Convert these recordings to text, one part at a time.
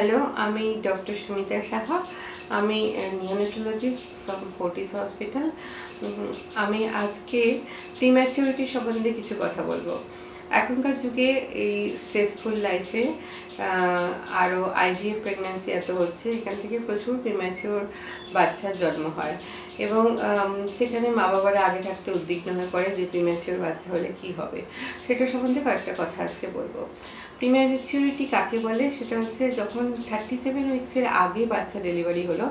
Hello, আমি doctor Sumita Saha. আমি neonatologist from Fortis hospital. আমি আজকে প্রিম্যাচুরিটি সম্বন্ধে কিছু কথা বলবো। এখনকার যুগে এই স্ট্রেসফুল লাইফে আরও আইভিএফ প্রেগন্যান্সি এত হচ্ছে, এখান থেকে প্রচুর প্রিম্যাচিওর বাচ্চার জন্ম হয় এবং সেখানে মা বাবারা আগে থাকতে উদ্বিগ্ন হয়ে পড়ে যে প্রিম্যাচিওর বাচ্চা হলে কী হবে। সেটা সম্বন্ধে কয়েকটা কথা আজকে বলবো। প্রিম্যাচুরিটি কাকে বলে? সেটা হচ্ছে যখন 37 উইক্সের আগে বাচ্চা ডেলিভারি হলো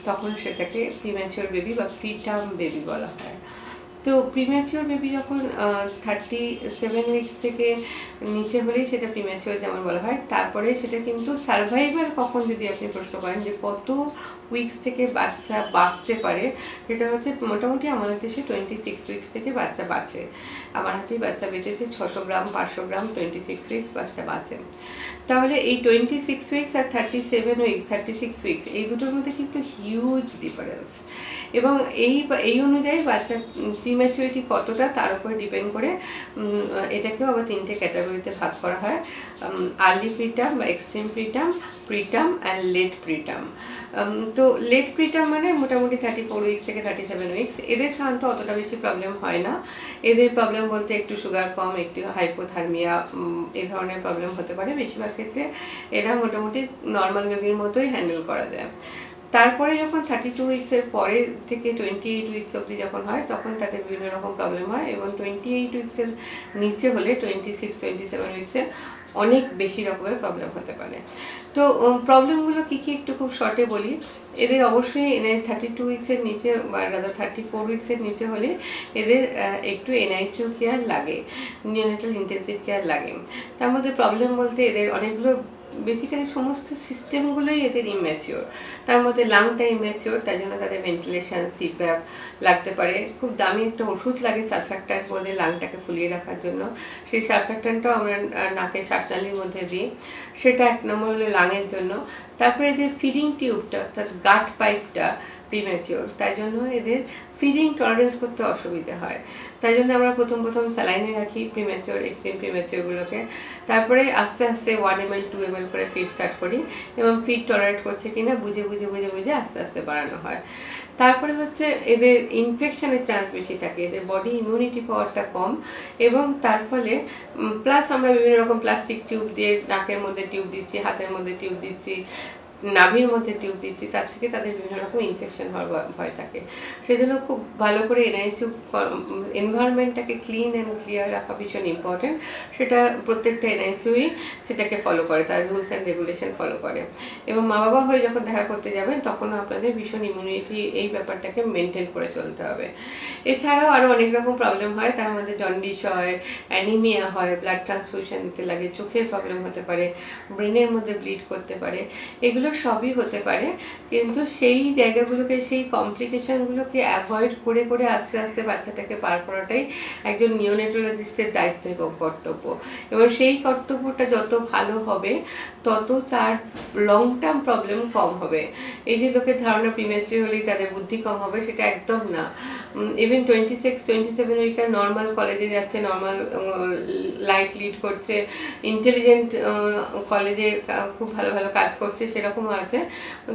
তখন সেটাকে প্রিম্যাচিওর বেবি বা প্রিটার্ম বেবি বলা হয়। তো প্রিম্যাচিওর বেবি যখন 37 উইক্স থেকে নিচে হলেই সেটা প্রিম্যাচিওর যেমন বলা হয়। তারপরে সেটা কিন্তু সার্ভাইভাল কখন যদি আপনি প্রশ্ন করেন যে কত উইক্স থেকে বাচ্চা বাঁচতে পারে, সেটা হচ্ছে মোটামুটি আমাদের দেশে 26 উইক্স থেকে বাচ্চা বাঁচে। আমার হাতেই বাচ্চা বেঁচেছে 600 গ্রাম 500 গ্রাম 26 উইক্স বাচ্চা বাঁচে। তাহলে এই 26 উইক্স আর 36 উইক্স এই দুটোর মধ্যে কিন্তু হিউজ ডিফারেন্স এবং এই অনুযায়ী বাচ্চার প্রিম্যাচুরিটি কতটা তার উপরে ডিপেন্ড করে এটাকেও আবার 3টে ক্যাটাগরিতে ভাগ করা হয়: আর্লি প্রিটার্ম বা extreme preterm, preterm and late preterm. তো লেট প্রিটার্ম মানে মোটামুটি 34 উইক্স থেকে 37 উইক্স। এদের সাধারণত অতটা বেশি প্রবলেম হয় না। এদের প্রবলেম বলতে একটু সুগার কম, একটু হাইপোথার্মিয়া, এই ধরনের প্রবলেম হতে পারে। বেশিরভাগ ক্ষেত্রে এরা মোটামুটি নর্মাল বেবির মতোই হ্যান্ডেল করা যায়। তারপরে যখন 32 উইক্সের পরে থেকে 28 উইক্স অবধি যখন হয় তখন তাদের বিভিন্ন রকম প্রবলেম হয় এবং 28 উইক্সের নিচে হলে 26-27 উইক্সে অনেক বেশি রকমের প্রবলেম হতে পারে। তো প্রবলেমগুলো কী কী একটু খুব শর্টে বলি। এদের অবশ্যই 32 উইক্সের নিচে বা 34 উইক্সের নিচে হলে এদের একটু এনআইসিইউ কেয়ার লাগে, নিওনেটাল ইন্টেনসিভ কেয়ার লাগে। তার মধ্যে প্রবলেম বলতে এদের অনেকগুলো বেসিক্যালি সমস্ত সিস্টেমগুলোই এদের ইম্যাচিওর। তার মধ্যে লাংটা ইম্যাচিওর, তাই জন্য তাদের ভেন্টিলেশন, সিপ্যাপ লাগতে পারে। খুব দামি একটা ওষুধ লাগে সারফ্যাক্ট্যান্ট বলে লাংটাকে ফুলিয়ে রাখার জন্য। সেই সারফ্যাক্ট্যান্টটাও আমরা নাকের শ্বাসনালীর মধ্যে দিই। সেটা 1 নম্বর হলো লাংয়ের জন্য। তারপরে এদের ফিডিং টিউবটা অর্থাৎ গাট পাইপটা প্রিম্যাচিওর, তাই জন্য এদের ফিডিং টলারেন্স করতে অসুবিধা হয়। তাই জন্য আমরা প্রথম স্যালাইনে রাখি প্রিম্যাচিওর, এক্সট্রিম প্রিম্যাচিওরগুলোকে। তারপরে আস্তে আস্তে 1 ml 2 ml করে ফিড স্টার্ট করি এবং ফিড টলারেট করছে কিনা বুঝে আস্তে আস্তে বাড়ানো হয়। তারপরে হচ্ছে এদের ইনফেকশনের চান্স বেশি থাকে, এদের বডি ইমিউনিটি পাওয়ারটা কম এবং তার ফলে প্লাস আমরা বিভিন্ন রকম প্লাস্টিক টিউব দিয়ে নাকের মধ্যে টিউব দিচ্ছি, হাতের মধ্যে টিউব দিচ্ছি, নাভির মধ্যে টিউব দিচ্ছি, তার থেকে তাদের বিভিন্ন রকম ইনফেকশন হওয়ার ভয় থাকে। সেই জন্য খুব ভালো করে এনআইসিইউ এনভায়রনমেন্টটাকে ক্লিন অ্যান্ড ক্লিয়ার রাখা ভীষণ ইম্পর্টেন্ট। সেটা প্রত্যেকটা এনআইসিইউই সেটাকে ফলো করে, তার রুলস অ্যান্ড রেগুলেশন ফলো করে। এবং মা বাবা হয়ে যখন দেখা করতে যাবেন তখনও আপনাদের ভীষণ ইমিউনিটি এই ব্যাপারটাকে মেনটেন করে চলতে হবে। এছাড়াও আরও অনেক রকম প্রবলেম হয়, তার মধ্যে জন্ডিস হয়, অ্যানিমিয়া হয়, ব্লাড ট্রান্সফিউশন দিতে লাগে, চোখের প্রবলেম হতে পারে, ব্রেনের মধ্যে ব্লিড করতে পারে। এগুলো সবই হতে পারে, কিন্তু সেই জায়গাগুলোকে, সেই কমপ্লিকেশনগুলোকে অ্যাভয়েড করে আস্তে আস্তে বাচ্চাটাকে পার করাটাই একজন নিওনেটোলজিস্টের দায়িত্ব এবং কর্তব্য। এবং সেই কর্তব্যটা যত ভালো হবে তত তার লং টার্ম প্রবলেম কম হবে। এই যে লোকের ধারণা প্রিম্যাচিওর হলেই তাদের বুদ্ধি কম হবে, সেটা একদম না। ইভেন 26-27 উইকার নর্মাল কলেজে যাচ্ছে, নর্মাল লাইফ লিড করছে, ইন্টেলিজেন্ট কলেজে খুব ভালো কাজ করছে, সেরকমও আছে।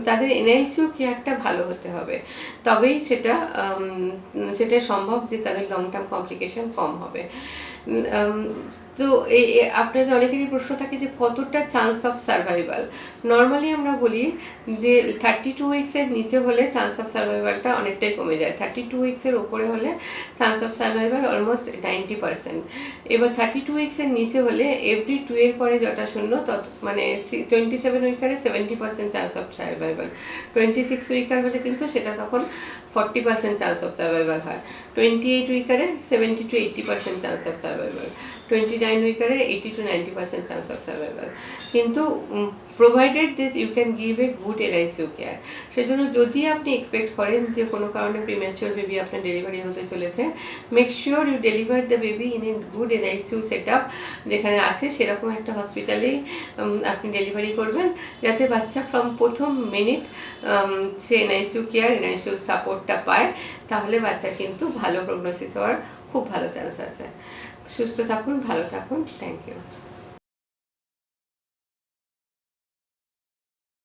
তাদের এনআইসিইউ কেয়ারটা ভালো হতে হবে, তবেই সেটা সম্ভব যে তাদের লং টার্ম কমপ্লিকেশন কম হবে। তো আপনাদের অনেকেরই প্রশ্ন থাকে যে কতটা চান্স অফ সার্ভাইভাল। নর্মালি আমরা বলি যে 32 উইক্সের নিচে হলে চান্স অফ সার্ভাইভালটা অনেকটাই কমে যায়। 32 উইক্সের ওপরে হলে চান্স অফ সার্ভাইভাল অলমোস্ট 90%। এবার 32 উইক্সের নিচে হলে এভরি 2 এর পরে যটা শূন্য তত, মানে 27 উইকারে 70% চান্স অফ সার্ভাইভাল। 26 উইকার হলে কিন্তু সেটা তখন 40% চান্স অফ সার্ভাইভাল হয়। 28 উইকারে 70-80% চান্স অফ সার্ভাইভাল। 29 উইকারে 80-90% চান্স অফ সার্ভাইভাল। কিন্তু provided that you can give a good NICU care. সেজন্য যদি আপনি এক্সপেক্ট করেন যে কোনো কারণে প্রিম্যাচিওর বেবি আপনার ডেলিভারি হতে চলেছে, make sure you deliver the baby in a good NICU set up, যেখানে আছে সেরকম একটা হসপিটালেই আপনি ডেলিভারি করবেন, যাতে বাচ্চা ফ্রম প্রথম মিনিট সে এনআইসিইউ কেয়ার, এনআইসিইউ সাপোর্টটা পায়। তাহলে বাচ্চা কিন্তু ভালো প্রগনোসিস হওয়ার খুব ভালো চান্স আছে। সুস্থ থাকুন, ভালো থাকুন, থ্যাংক ইউ।